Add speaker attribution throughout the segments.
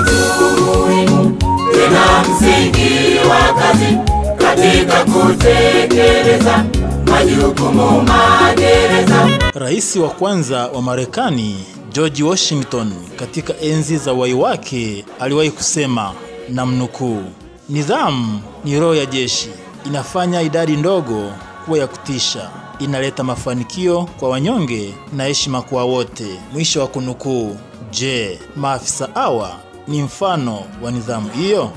Speaker 1: kitu muhimu tena msingi wa kazi katika kutekeleza majukumu magereza.
Speaker 2: Rais wa kwanza wa Marekani George Washington katika enzi za uhai wake aliwahi kusema, namnukuu, nidhamu ni roho ya jeshi, inafanya idadi ndogo kuwa ya kutisha, inaleta mafanikio kwa wanyonge na heshima kwa wote, mwisho wa kunukuu. Je, maafisa hawa ni mfano wa nidhamu hiyo?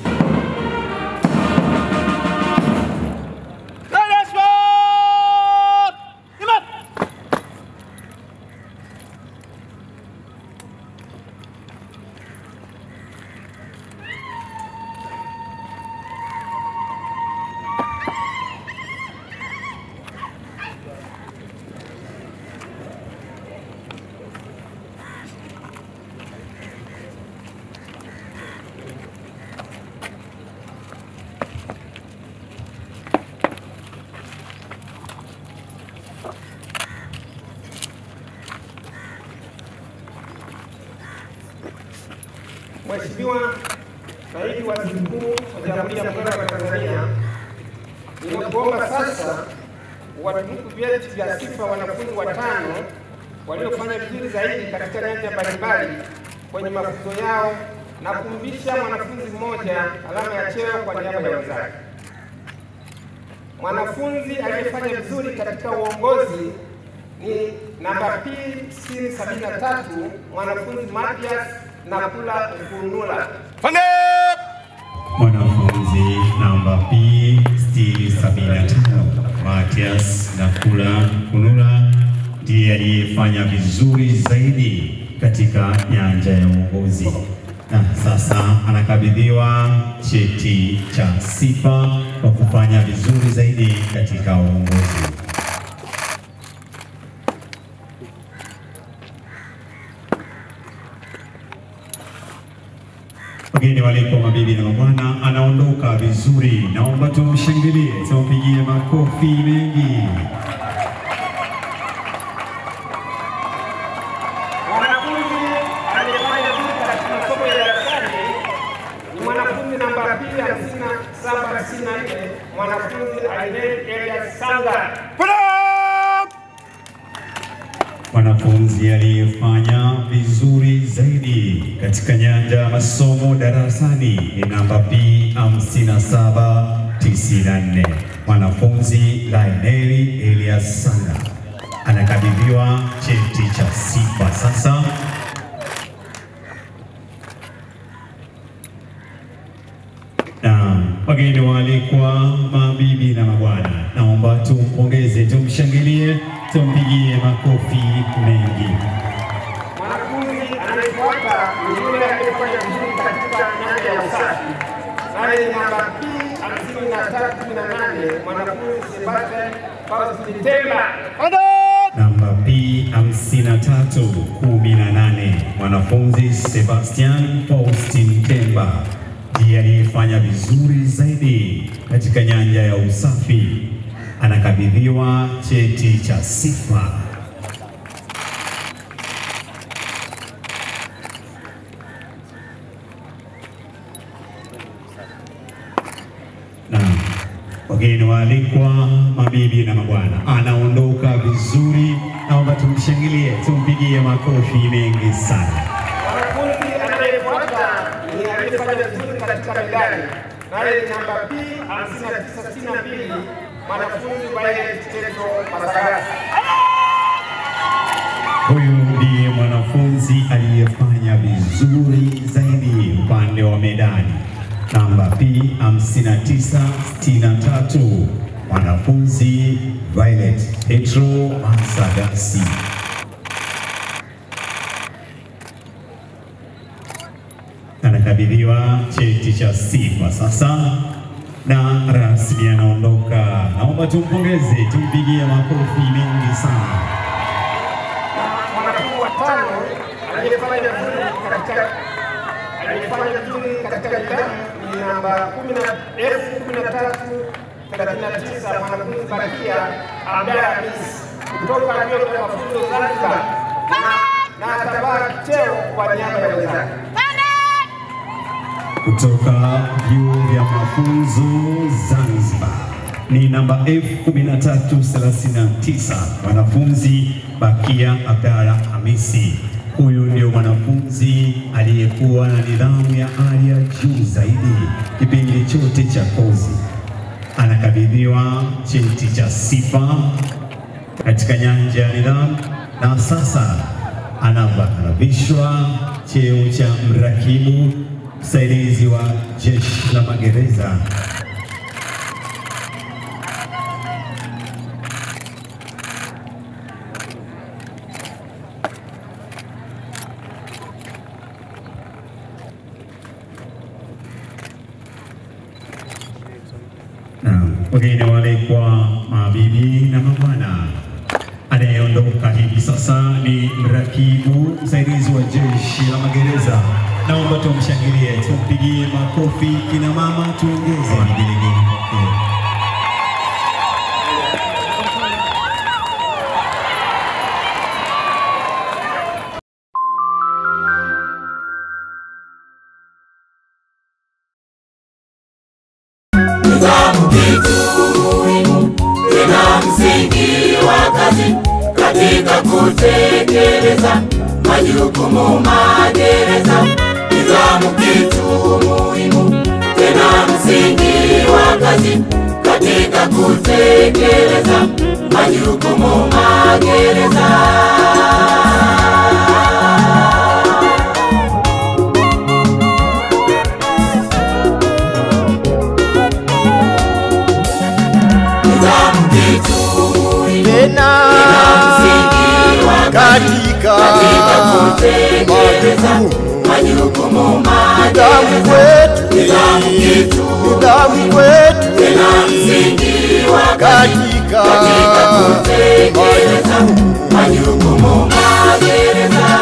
Speaker 3: Mheshimiwa Naibu Waziri Mkuu wa Jamhuri ya Muungano wa Tanzania, ninakuomba sasa uwatunuku vyeti vya sifa wanafunzi watano waliofanya vizuri zaidi katika nyanja mbalimbali kwenye mafunzo yao na kumvisha mwanafunzi mmoja alama ya cheo kwa niaba ya wenzake. Mwanafunzi aliyefanya vizuri katika uongozi ni namba P73, mwanafunzi Matias Nakula Kunula.
Speaker 4: Mwanafunzi namba P73 Matias Nakula Kunula ndiye aliyefanya vizuri zaidi katika nyanja ya uongozi, na sasa anakabidhiwa cheti cha sifa kwa kufanya vizuri zaidi katika uongozi. Wageni waliko, mabibi na mabwana, anaondoka vizuri. Naomba tumshangilie, tumpigie makofi mengi.
Speaker 3: Mwanafunzi aliyefanya vizuri katika masomo ya darasani ni mwanafunzi namba P5794, mwanafunzi Ainel Elias Sanga.
Speaker 4: Mwanafunzi aliyefanya vizuri zaidi katika nyanja ya masomo darasani ni namba P5794, mwanafunzi Laineri Elias Sanga. Anakabidhiwa cheti cha sifa sasa. Na wageni waalikwa, mabibi na mabwana, naomba tumpongeze, tumshangilie, tumpigie makofi mengi.
Speaker 3: Mwanafunzi anayefuata ni yule aliyefanya vizuri katika nyanja ya usafi, naye ni namba P5318, mwanafunzi Sebastian Faustin Temba.
Speaker 4: Namba P5318, mwanafunzi Sebastian Faustin Temba ndiye aliyefanya vizuri zaidi katika nyanja ya usafi. Anakabidhiwa cheti cha sifa. Na wageni waalikwa, mabibi na mabwana, anaondoka vizuri. Naomba tumshangilie, tumpigie makofi mengi sana.
Speaker 3: Mwanafunzi anayefuata ni aliyefanya vizuri katika medali, naye ni namba P5962, mwanafunzi Violet Teto Masagasi.
Speaker 4: Huyu ndiye mwanafunzi aliyefanya vizuri zaidi upande wa medali, namba P5963, mwanafunzi Violet Teto Masagasi. Anakabidhiwa cheti cha sifa sasa na rasmi anaondoka. Naomba tumpongeze, tumpigie makofi mengi sana.
Speaker 3: Mwanafunzi wa tano aliyefanya vizuri katika nidhamu ni namba F1339, mwanafunzi Bakia Abdalla Hamis kutoka vyuo vya mafunzo Zanzibar, na atapata cheo kwa niaba ya wenzake.
Speaker 4: kutoka vyuo vya mafunzo Zanzibar ni namba F1339, mwanafunzi Bakia Abdalla Hamisi. Huyu ndio mwanafunzi aliyekuwa na nidhamu ya hali ya juu zaidi kipindi chote cha kozi. Anakabidhiwa cheti cha sifa katika nyanja ya nidhamu na sasa anavishwa cheo cha mrakibu msaidizi wa Jeshi la Magereza. Wageni walikuwa mabibi na mabwana, anayeondoka hivi sasa ni mrakibu msaidizi wa Jeshi la Magereza. Naomba tumshangilie, tumpigie makofi kina mama, tuongeze vigelegele.
Speaker 1: Nidhamu kitu muhimu tena msingi wa kazi katika kutekeleza majukumu magereza. Nidhamu kitu muhimu tena msingi wa kazi katika kutekeleza majukumu magereza.
Speaker 5: Tena katika kutekeleza majukumu magereza. Nidhamu kwetu